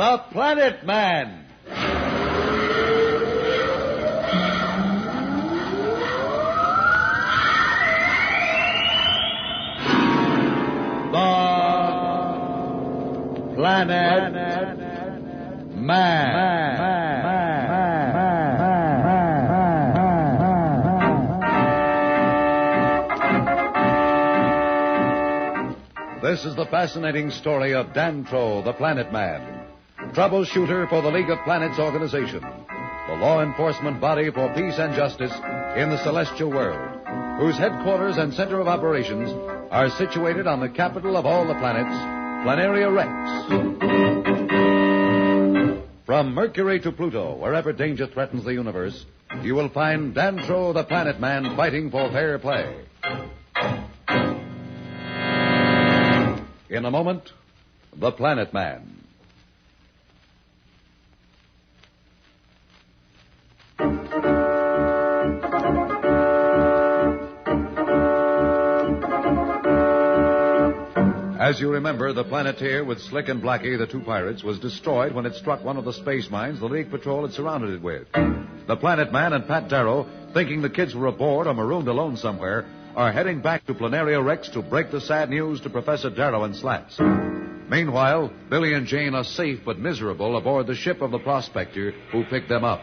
The Planet Man. The Planet Man. This is the fascinating story of Dantro, the Planet Man, troubleshooter for the League of Planets organization, the law enforcement body for peace and justice in the celestial world, whose headquarters and center of operations are situated on the capital of all the planets, Planaria Rex. From Mercury to Pluto, wherever danger threatens the universe, you will find Dantro, the Planet Man, fighting for fair play. In a moment, The Planet Man. As you remember, the Planeteer with Slick and Blackie, the two pirates, was destroyed when it struck one of the space mines the League Patrol had surrounded it with. The Planet Man and Pat Darrow, thinking the kids were aboard or marooned alone somewhere, are heading back to Planaria Rex to break the sad news to Professor Darrow and Slats. Meanwhile, Billy and Jane are safe but miserable aboard the ship of the prospector who picked them up.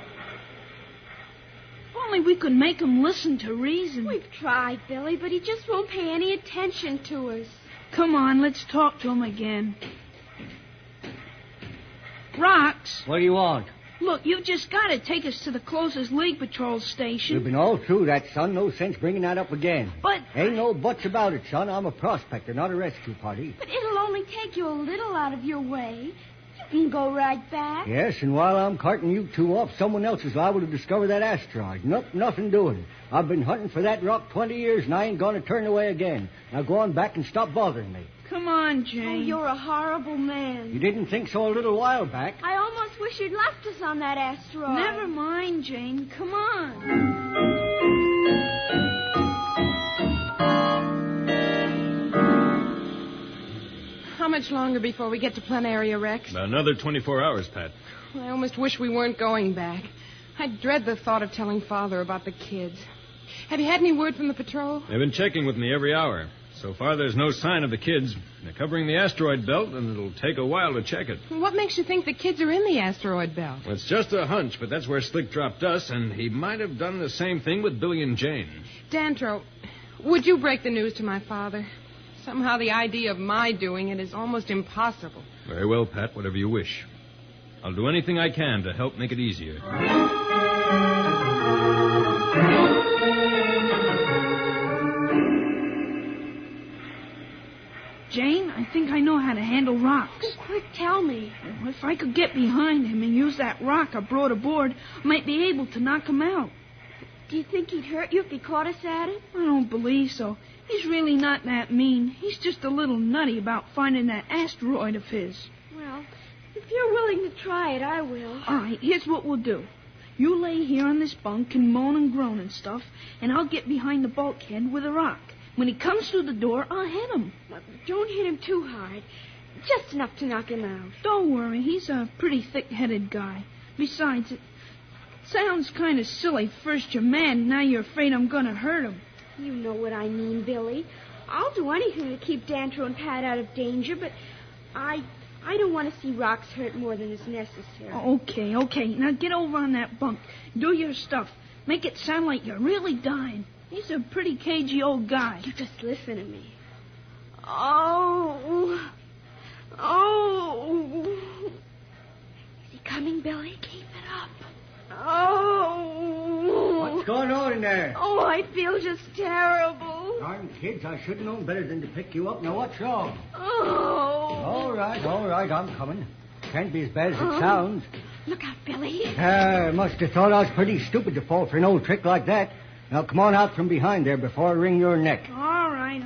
If only we could make him listen to reason. We've tried, Billy, but he just won't pay any attention to us. Come on, let's talk to him again. Rox. What do you want? Look, you've just got to take us to the closest League Patrol station. We've been all through that, son. No sense bringing that up again. But... Ain't no buts about it, son. I'm a prospector, not a rescue party. But it'll only take you a little out of your way. You can go right back. Yes, and while I'm carting you two off, someone else is liable to discover that asteroid. Nope, nothing doing. I've been hunting for that rock 20 years, and I ain't going to turn away again. Now go on back and stop bothering me. Come on, Jane. Oh, you're a horrible man. You didn't think so a little while back. I almost wish you'd left us on that asteroid. Never mind, Jane. Come on. How much longer before we get to Planaria Rex? About another 24 hours, Pat. I almost wish we weren't going back. I dread the thought of telling Father about the kids. Have you had any word from the patrol? They've been checking with me every hour. So far, there's no sign of the kids. They're covering the asteroid belt, and it'll take a while to check it. What makes you think the kids are in the asteroid belt? Well, it's just a hunch, but that's where Slick dropped us, and he might have done the same thing with Billy and Jane. Dantro, would you break the news to my father? Somehow the idea of my doing it is almost impossible. Very well, Pat, whatever you wish. I'll do anything I can to help make it easier. Jane, I think I know how to handle rocks. Oh, quick, tell me. If I could get behind him and use that rock I brought aboard, I might be able to knock him out. Do you think he'd hurt you if he caught us at it? I don't believe so. He's really not that mean. He's just a little nutty about finding that asteroid of his. Well, if you're willing to try it, I will. All right, here's what we'll do. You lay here on this bunk and moan and groan and stuff, and I'll get behind the bulkhead with a rock. When he comes through the door, I'll hit him. Don't hit him too hard. Just enough to knock him out. Don't worry. He's a pretty thick-headed guy. Besides, it sounds kind of silly. First you're mad, and now you're afraid I'm going to hurt him. You know what I mean, Billy. I'll do anything to keep Dantro and Pat out of danger, but I don't want to see Rox hurt more than is necessary. Okay. Now get over on that bunk. Do your stuff. Make it sound like you're really dying. He's a pretty cagey old guy. You just listen to me. Is he coming, Billy? Keep it up. What's going on in there? Oh, I feel just terrible. Darn kids, I should have known better than to pick you up. Now, what's wrong? Oh. All right, I'm coming. Can't be as bad as it sounds. Look out, Billy. I must have thought I was pretty stupid to fall for an old trick like that. Now, come on out from behind there before I wring your neck. All right,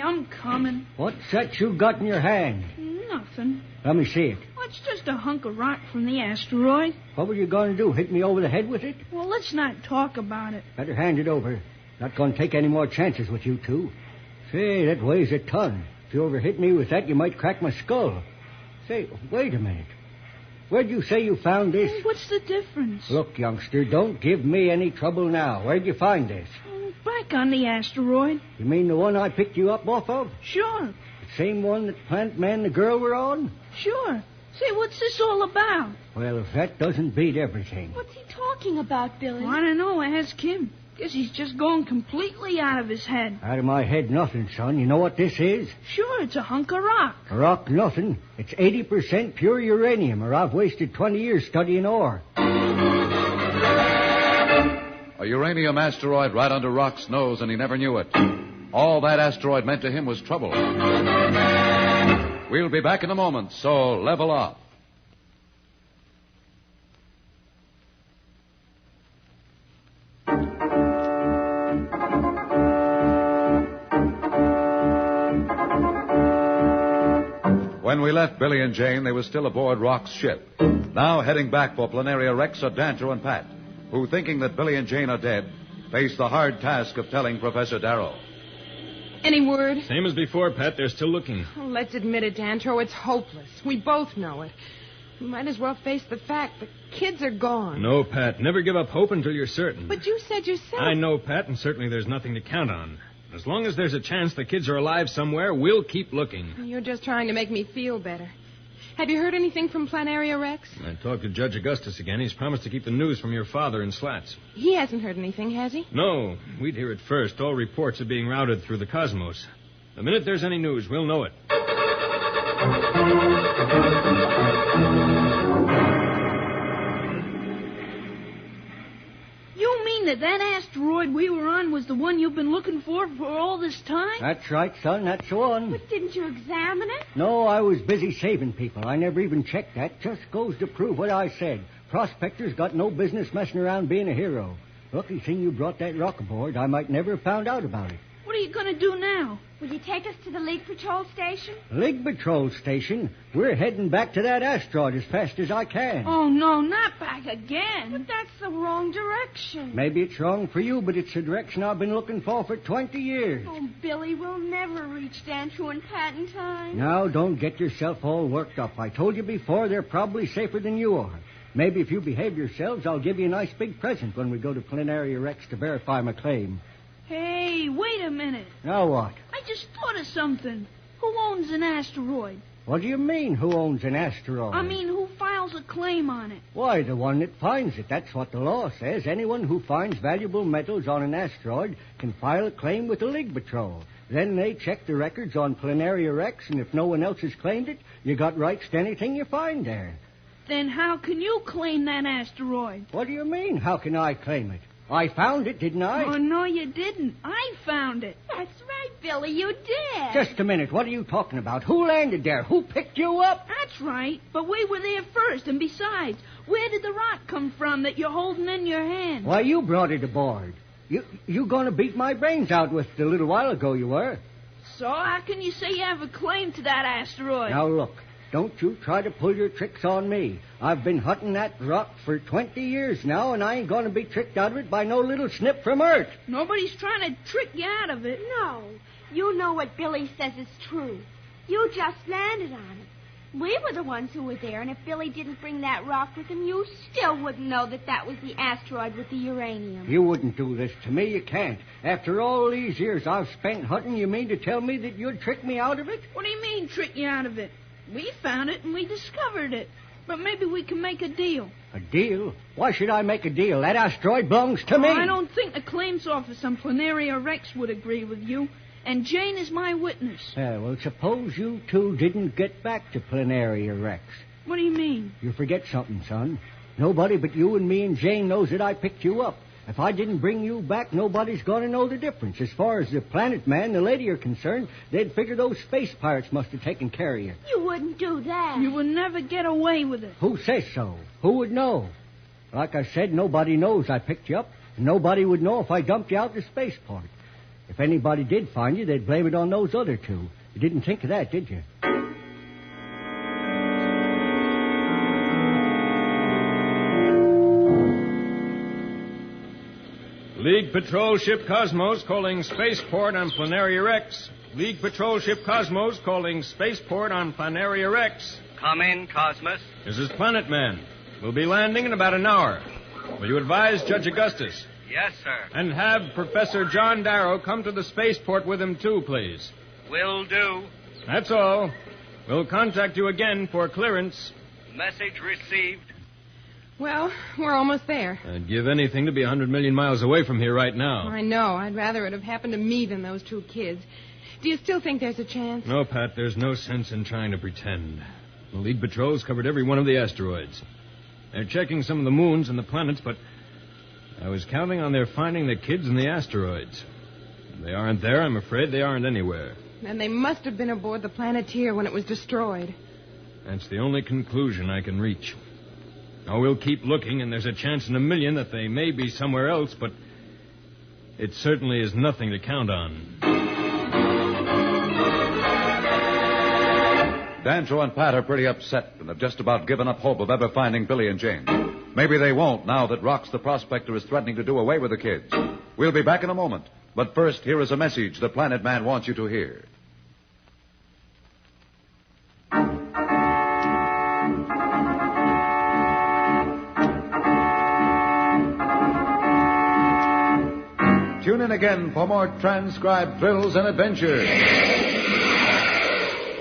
I'm coming. What's that you got in your hand? Nothing. Let me see it. Well, it's just a hunk of rock from the asteroid. What were you going to do, hit me over the head with it? Well, let's not talk about it. Better hand it over. Not going to take any more chances with you two. Say, that weighs a ton. If you ever hit me with that, you might crack my skull. Say, wait a minute. Where'd you say you found this? What's the difference? Look, youngster, don't give me any trouble now. Where'd you find this? Back on the asteroid. You mean the one I picked you up off of? Sure. The same one that Planet Man and the girl were on? Sure. Say, what's this all about? Well, if that doesn't beat everything. What's he talking about, Billy? I don't know. Ask him. Guess he's just gone completely out of his head. Out of my head, nothing, son. You know what this is? Sure, it's a hunk of rock. A rock, nothing. It's 80% pure uranium, or I've wasted 20 years studying ore. A uranium asteroid right under Rock's nose, and he never knew it. All that asteroid meant to him was trouble. We'll be back in a moment, so level off. When we left Billy and Jane, they were still aboard Rock's ship. Now heading back for Planaria Rex are Dantro and Pat, who, thinking that Billy and Jane are dead, face the hard task of telling Professor Darrow. Any word? Same as before, Pat. They're still looking. Oh, let's admit it, Dantro. It's hopeless. We both know it. We might as well face the fact the kids are gone. No, Pat. Never give up hope until you're certain. But you said yourself... I know, Pat, and certainly there's nothing to count on. As long as there's a chance the kids are alive somewhere, we'll keep looking. You're just trying to make me feel better. Have you heard anything from Planaria Rex? I talked to Judge Augustus again. He's promised to keep the news from your father in Slats. He hasn't heard anything, has he? No. We'd hear it first. All reports are being routed through the cosmos. The minute there's any news, we'll know it. You mean that asteroid we were on was the one you've been looking for all this time? That's right, son. That's the one. But didn't you examine it? No, I was busy saving people. I never even checked that. Just goes to prove what I said. Prospectors got no business messing around being a hero. Lucky thing you brought that rock aboard. I might never have found out about it. What are you going to do now? Will you take us to the League Patrol Station? League Patrol Station? We're heading back to that asteroid as fast as I can. Oh, no, not back again. But that's the wrong direction. Maybe it's wrong for you, but it's the direction I've been looking for 20 years. Oh, Billy, we'll never reach Dantro and Pat in time. Now, don't get yourself all worked up. I told you before, they're probably safer than you are. Maybe if you behave yourselves, I'll give you a nice big present when we go to Planaria Rex to verify my claim. Hey, wait a minute. Now what? I just thought of something. Who owns an asteroid? What do you mean, who owns an asteroid? I mean, who files a claim on it? Why, the one that finds it. That's what the law says. Anyone who finds valuable metals on an asteroid can file a claim with the League Patrol. Then they check the records on Planaria Rex, and if no one else has claimed it, you got rights to anything you find there. Then how can you claim that asteroid? What do you mean, how can I claim it? I found it, didn't I? Oh, no, you didn't. I found it. That's right, Billy, you did. Just a minute. What are you talking about? Who landed there? Who picked you up? That's right. But we were there first, and besides, where did the rock come from that you're holding in your hand? Why, you brought it aboard. You going to beat my brains out with it a little while ago, you were. So how can you say you have a claim to that asteroid? Now, look. Don't you try to pull your tricks on me. I've been hunting that rock for 20 years now, and I ain't going to be tricked out of it by no little snip from Earth. Nobody's trying to trick you out of it. No. You know what Billy says is true. You just landed on it. We were the ones who were there, and if Billy didn't bring that rock with him, you still wouldn't know that was the asteroid with the uranium. You wouldn't do this to me. You can't. After all these years I've spent hunting, you mean to tell me that you'd trick me out of it? What do you mean, trick you out of it? We found it and we discovered it. But maybe we can make a deal. A deal? Why should I make a deal? That asteroid belongs to me. I don't think the claims office on Planaria Rex would agree with you. And Jane is my witness. Well, suppose you two didn't get back to Planaria Rex. What do you mean? You forget something, son. Nobody but you and me and Jane knows that I picked you up. If I didn't bring you back, nobody's going to know the difference. As far as the Planet Man and the lady are concerned, they'd figure those space pirates must have taken care of you. You wouldn't do that. You would never get away with it. Who says so? Who would know? Like I said, nobody knows I picked you up, and nobody would know if I dumped you out to spaceport. If anybody did find you, they'd blame it on those other two. You didn't think of that, did you? League Patrol Ship Cosmos calling Spaceport on Planaria Rex. League Patrol Ship Cosmos calling Spaceport on Planaria Rex. Come in, Cosmos. This is Planet Man. We'll be landing in about an hour. Will you advise Judge Augustus? Yes, sir. And have Professor John Darrow come to the spaceport with him, too, please. Will do. That's all. We'll contact you again for clearance. Message received. Well, we're almost there. I'd give anything to be 100 million miles away from here right now. I know. I'd rather it have happened to me than those two kids. Do you still think there's a chance? No, Pat, there's no sense in trying to pretend. The League Patrol's covered every one of the asteroids. They're checking some of the moons and the planets, but I was counting on their finding the kids in the asteroids. If they aren't there, I'm afraid they aren't anywhere. Then they must have been aboard the Planeteer when it was destroyed. That's the only conclusion I can reach. Now, we'll keep looking, and there's a chance in a million that they may be somewhere else, but it certainly is nothing to count on. Dancho and Pat are pretty upset and have just about given up hope of ever finding Billy and Jane. Maybe they won't now that Rox the prospector is threatening to do away with the kids. We'll be back in a moment. But first, here is a message the Planet Man wants you to hear. Tune in again for more transcribed thrills and adventures.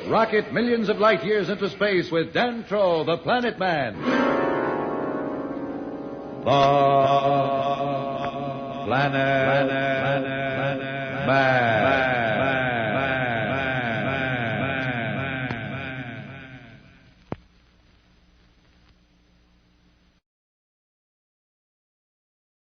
Rocket millions of light years into space with Dantro, the Planet Man. The Planet